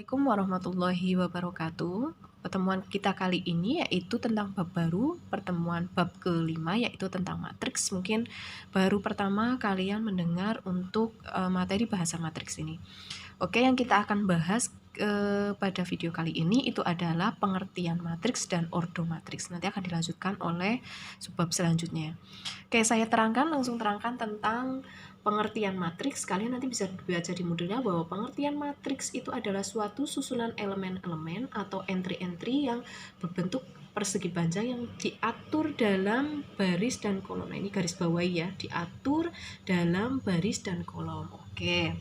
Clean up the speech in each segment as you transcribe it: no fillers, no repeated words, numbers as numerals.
Assalamualaikum warahmatullahi wabarakatuh. Pertemuan kita kali ini yaitu tentang bab baru, pertemuan bab kelima yaitu tentang matriks. Mungkin baru pertama kalian mendengar untuk materi bahasa matriks ini. Oke, yang kita akan bahas pada video kali ini itu adalah pengertian matriks dan ordo matriks. Nanti akan dilanjutkan oleh subbab selanjutnya. Oke, saya langsung terangkan tentang pengertian matriks. Kalian nanti bisa baca di modulnya bahwa pengertian matriks itu adalah suatu susunan elemen-elemen atau entry-entry yang berbentuk persegi panjang yang diatur dalam baris dan kolom. Nah, ini garis bawahi ya, diatur dalam baris dan kolom. Oke.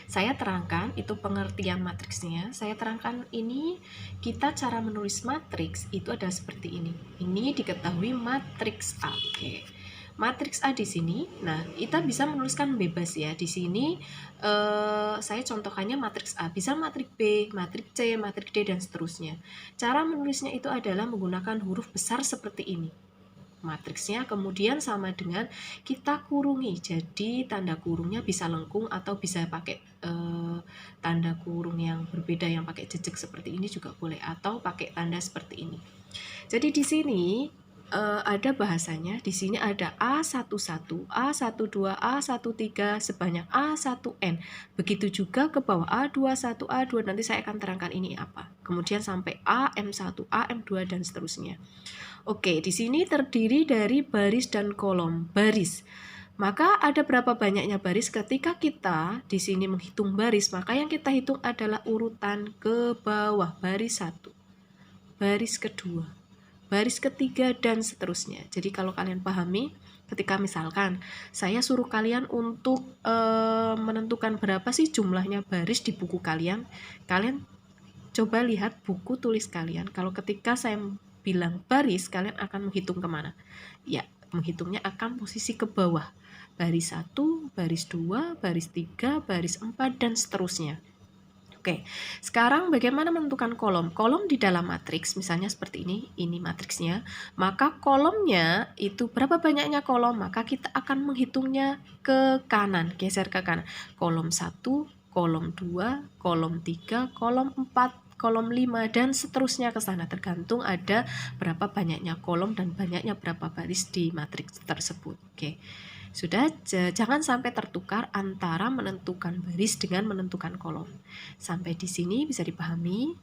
Saya terangkan itu pengertian matriksnya. Saya terangkan ini kita cara menulis matriks itu adalah seperti ini. Ini diketahui matriks A. Oke. Matriks A di sini. Nah, kita bisa menuliskan bebas ya. Di sini saya contohkannya matriks A. Bisa matriks B, matriks C, matriks D dan seterusnya. Cara menulisnya itu adalah menggunakan huruf besar seperti ini. Matriksnya kemudian sama dengan kita kurungi, jadi tanda kurungnya bisa lengkung atau bisa pakai tanda kurung yang berbeda yang pakai jejak seperti ini juga boleh, atau pakai tanda seperti ini. Jadi di sini ada bahasanya, di sini ada A11, A12, A13 sebanyak A1N. Begitu juga ke bawah A21, A2, nanti saya akan terangkan ini apa. Kemudian sampai AM1, AM2 dan seterusnya. Oke, di sini terdiri dari baris dan kolom. Baris. Maka ada berapa banyaknya baris? Ketika kita di sini menghitung baris, maka yang kita hitung adalah urutan ke bawah. Baris 1, baris kedua, baris ketiga, dan seterusnya. Jadi kalau kalian pahami, ketika misalkan saya suruh kalian untuk menentukan berapa sih jumlahnya baris di buku kalian, kalian coba lihat buku tulis kalian. Kalau ketika saya bilang baris, kalian akan menghitung kemana? Ya, menghitungnya akan posisi ke bawah. Baris 1, baris 2, baris 3, baris 4, dan seterusnya. Oke, sekarang bagaimana menentukan kolom? Kolom di dalam matriks, misalnya seperti ini matriksnya. Maka kolomnya itu berapa banyaknya kolom? Maka kita akan menghitungnya ke kanan, geser ke kanan. Kolom 1, kolom 2, kolom 3, kolom 4, kolom 5, dan seterusnya ke sana, tergantung ada berapa banyaknya kolom dan banyaknya berapa baris di matriks tersebut. Oke. Sudah, jangan sampai tertukar antara menentukan baris dengan menentukan kolom. Sampai di sini bisa dipahami.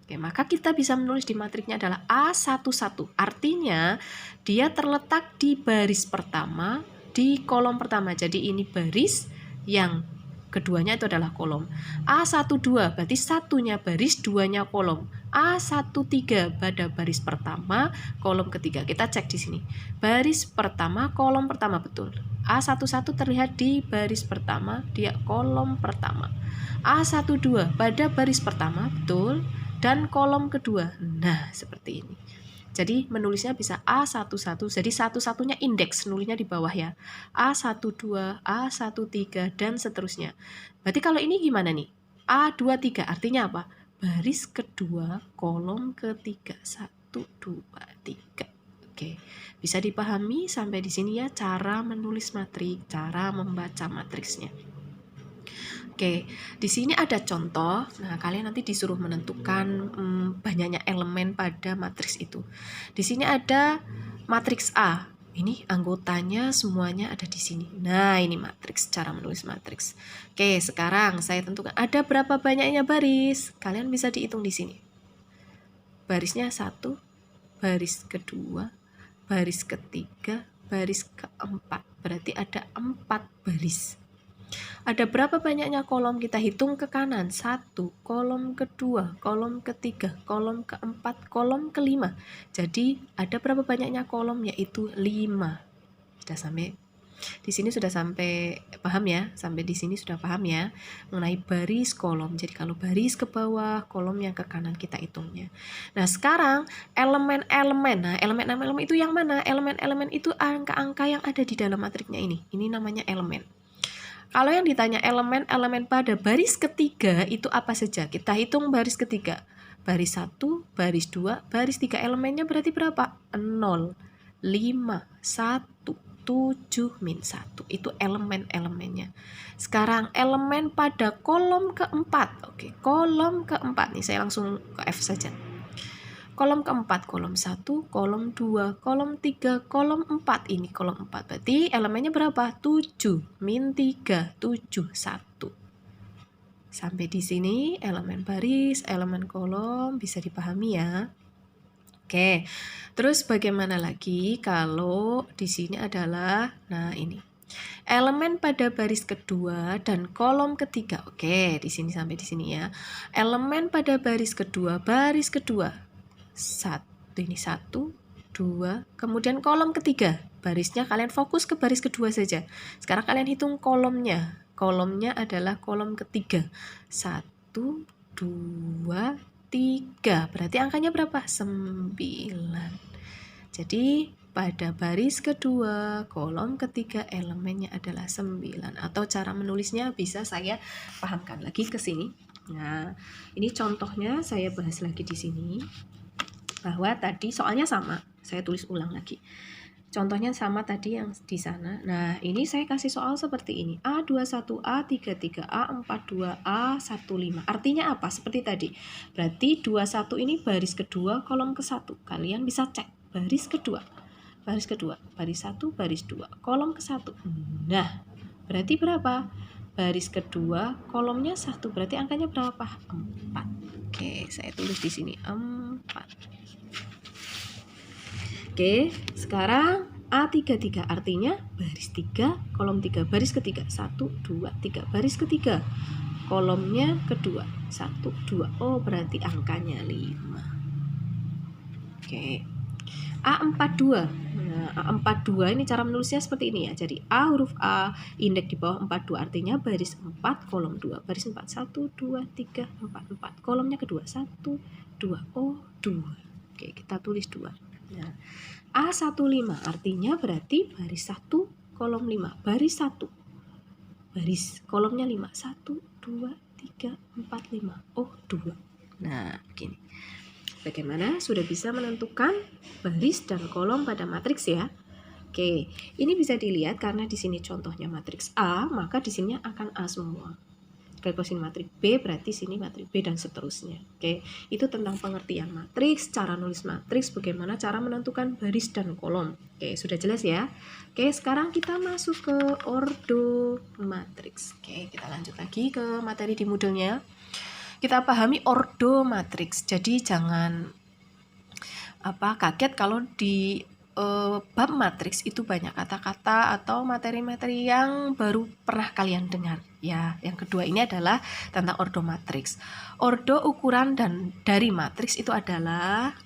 Oke, maka kita bisa menulis di matriksnya adalah A11. Artinya dia terletak di baris pertama di kolom pertama. Jadi ini baris, yang keduanya itu adalah kolom. A12 berarti satunya baris, duanya kolom. A13 pada baris pertama, kolom ketiga. Kita cek di sini. Baris pertama, kolom pertama, betul. A11 terlihat di baris pertama, dia kolom pertama. A12 pada baris pertama, betul, dan kolom kedua. Nah, seperti ini. Jadi menulisnya bisa A11, jadi satu-satunya indeks nulisnya di bawah ya. A12, A13, dan seterusnya. Berarti kalau ini gimana nih? A23 artinya apa? Baris kedua, kolom ketiga. 1, 2, 3. Oke, bisa dipahami sampai di sini ya cara menulis matriks, cara membaca matriksnya. Oke, di sini ada contoh. Nah, kalian nanti disuruh menentukan banyaknya elemen pada matriks itu. Di sini ada matriks A. Ini anggotanya semuanya ada di sini. Nah, ini matriks, cara menulis matriks. Oke, sekarang saya tentukan ada berapa banyaknya baris. Kalian bisa dihitung di sini. Barisnya 1, baris kedua, baris ketiga, baris keempat. Berarti ada 4 baris. Ada berapa banyaknya kolom? Kita hitung ke kanan. 1, kolom kedua, kolom ketiga, kolom keempat, kolom kelima. Jadi ada berapa banyaknya kolom? Yaitu 5. Sudah sampai di sini, sudah sampai paham ya? Sampai di sini sudah paham ya mengenai baris kolom. Jadi kalau baris ke bawah, kolom yang ke kanan kita hitungnya. Nah, sekarang elemen-elemen. Nah, elemen-elemen itu yang mana? Elemen-elemen itu angka-angka yang ada di dalam matriksnya ini. Ini namanya elemen. Kalau yang ditanya elemen-elemen pada baris ketiga itu apa saja? Kita hitung baris ketiga. Baris 1, baris 2, baris 3. Elemennya berarti berapa? 0, 5, 1, 7 min 1. Itu elemen-elemennya. Sekarang elemen pada kolom keempat. Oke, kolom keempat nih saya langsung ke F saja. Kolom keempat, kolom 1, kolom 2, kolom 3, kolom 4. Ini kolom 4. Berarti elemennya berapa? 7 min 3, 7, 1. Sampai di sini elemen baris, elemen kolom bisa dipahami ya. Oke. Terus bagaimana lagi kalau di sini adalah ini. Elemen pada baris kedua dan kolom ketiga. Oke, di sini sampai di sini ya. Elemen pada baris kedua, ini 1, 2, kemudian kolom ketiga. Barisnya kalian fokus ke baris kedua saja. Sekarang kalian hitung kolomnya. Kolomnya adalah kolom ketiga. 1, 2, 3. Berarti angkanya berapa? 9. Jadi pada baris kedua, kolom ketiga elemennya adalah 9. Atau cara menulisnya bisa saya pahamkan lagi ke sini. Nah, ini contohnya saya bahas lagi di sini. Bahwa tadi soalnya sama, saya tulis ulang lagi. Contohnya sama tadi yang di sana. Nah, ini saya kasih soal seperti ini. A21, A33, A42, A15. Artinya apa? Seperti tadi. Berarti 21 ini baris kedua, kolom ke-1. Kalian bisa cek baris kedua. Baris kedua, baris 1, baris 2, kolom ke-1. Nah, berarti berapa? Baris kedua, kolomnya 1. Berarti angkanya berapa? 4. Oke, saya tulis di sini 4. Oke, sekarang A33 artinya baris 3, kolom 3, baris ketiga 1, 2, 3, baris ketiga, kolomnya kedua 1, 2. Oh, berarti angkanya 5. Oke. A42. Nah, A42 ini cara menulisnya seperti ini ya. Jadi A huruf A, indeks di bawah 42 artinya baris 4, kolom 2, baris 4, 1, 2, 3, 4, 4. Kolomnya kedua 1, 2, oh 2. Oke, kita tulis 2. Nah, A15 artinya berarti baris 1, kolom 5, baris 1. Baris kolomnya 5, 1, 2, 3, 4, 5. Oh, 2. Nah, begini. Bagaimana? Sudah bisa menentukan baris dan kolom pada matriks ya. Oke, ini bisa dilihat karena di sini contohnya matriks A, maka di sini akan A semua. Kalau sini matriks B, berarti sini matriks B dan seterusnya. Oke, itu tentang pengertian matriks, cara nulis matriks, bagaimana cara menentukan baris dan kolom. Oke, sudah jelas ya. Oke, sekarang kita masuk ke ordo matriks. Oke, kita lanjut lagi ke materi di Moodle-nya. Kita pahami ordo matriks. Jadi jangan kaget kalau di bab matriks itu banyak kata-kata atau materi-materi yang baru pernah kalian dengar ya. Yang kedua ini adalah tentang ordo matriks. Ordo ukuran dan dari matriks itu adalah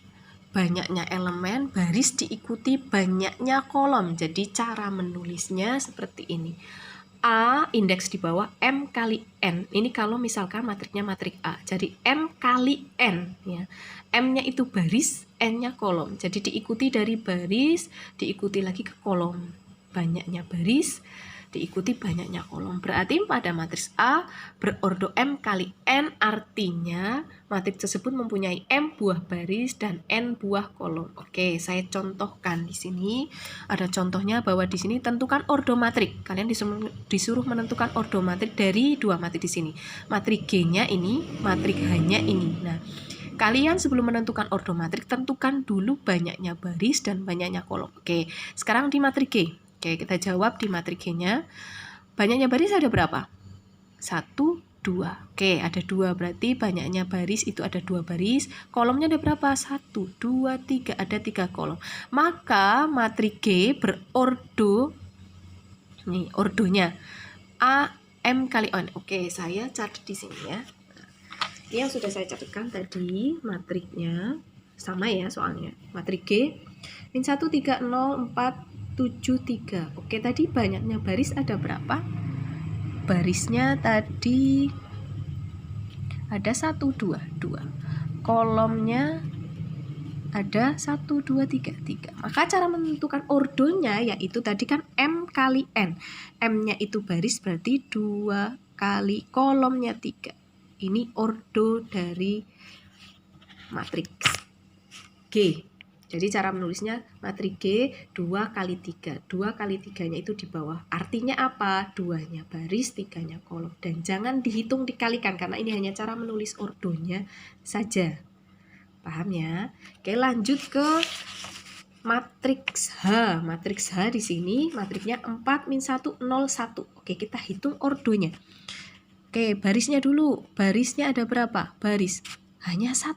banyaknya elemen baris diikuti banyaknya kolom. Jadi cara menulisnya seperti ini. A indeks di bawah M kali N. Ini kalau misalkan matriknya matrik A. Jadi M kali N ya. M-nya itu baris, N-nya kolom. Jadi diikuti dari baris, diikuti lagi ke kolom. Banyaknya baris, diikuti banyaknya kolom. Berarti pada matriks A berordo M kali N, artinya matriks tersebut mempunyai M buah baris dan N buah kolom. Oke, saya contohkan di sini. Ada contohnya bahwa di sini tentukan ordo matrik. Kalian disuruh menentukan ordo matrik dari dua matrik di sini. Matrik G-nya ini, matrik H-nya ini. Nah, kalian sebelum menentukan ordo matrik, tentukan dulu banyaknya baris dan banyaknya kolom. Oke, sekarang di matrik G. Oke, kita jawab di matrik G-nya. Banyaknya baris ada berapa? 1, 2. Oke, ada 2. Berarti banyaknya baris itu ada 2 baris. Kolomnya ada berapa? 1, 2, 3. Ada 3 kolom. Maka matrik G berordo, nih ordonya A, M kali N. Oke, saya catat di sini ya. Ini yang sudah saya catatkan tadi, matriknya sama ya soalnya. Matrik G, min 1, 3, 0, 4, 7, 3. Oke, tadi banyaknya baris ada berapa? Barisnya tadi ada 1, 2, 2. Kolomnya ada 1, 2, 3, 3. Maka cara menentukan ordonya yaitu tadi kan M kali N. M-nya itu baris berarti 2 kali kolomnya 3. Ini ordo dari matriks G. Jadi cara menulisnya matriks G 2 kali 3. 2 kali 3-nya itu di bawah. Artinya apa? 2-nya baris, 3-nya kolom. Dan jangan dihitung dikalikan karena ini hanya cara menulis ordonya saja. Paham ya? Oke, lanjut ke matriks H. Matriks H di sini matriksnya 4 min 1 0 1. Oke, kita hitung ordonya. Oke, barisnya dulu. Barisnya ada berapa? Baris hanya 1.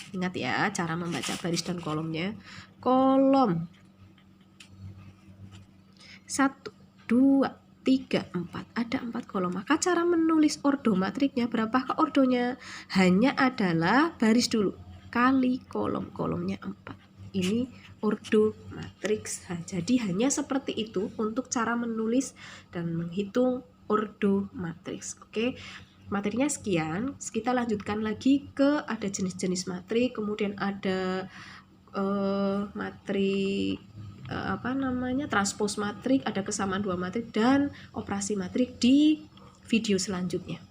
Ingat ya cara membaca baris dan kolomnya. Kolom 1, 2, 3, 4. Ada 4 kolom. Maka cara menulis ordo matriknya, berapakah ordonya? Hanya adalah baris dulu kali kolom. Kolomnya 4. Ini ordo matriks H. Jadi hanya seperti itu untuk cara menulis dan menghitung ordo matriks. Oke. Materinya sekian, kita lanjutkan lagi ke ada jenis-jenis matrik, kemudian ada matrik transpos matrik, ada kesamaan dua matrik dan operasi matrik di video selanjutnya.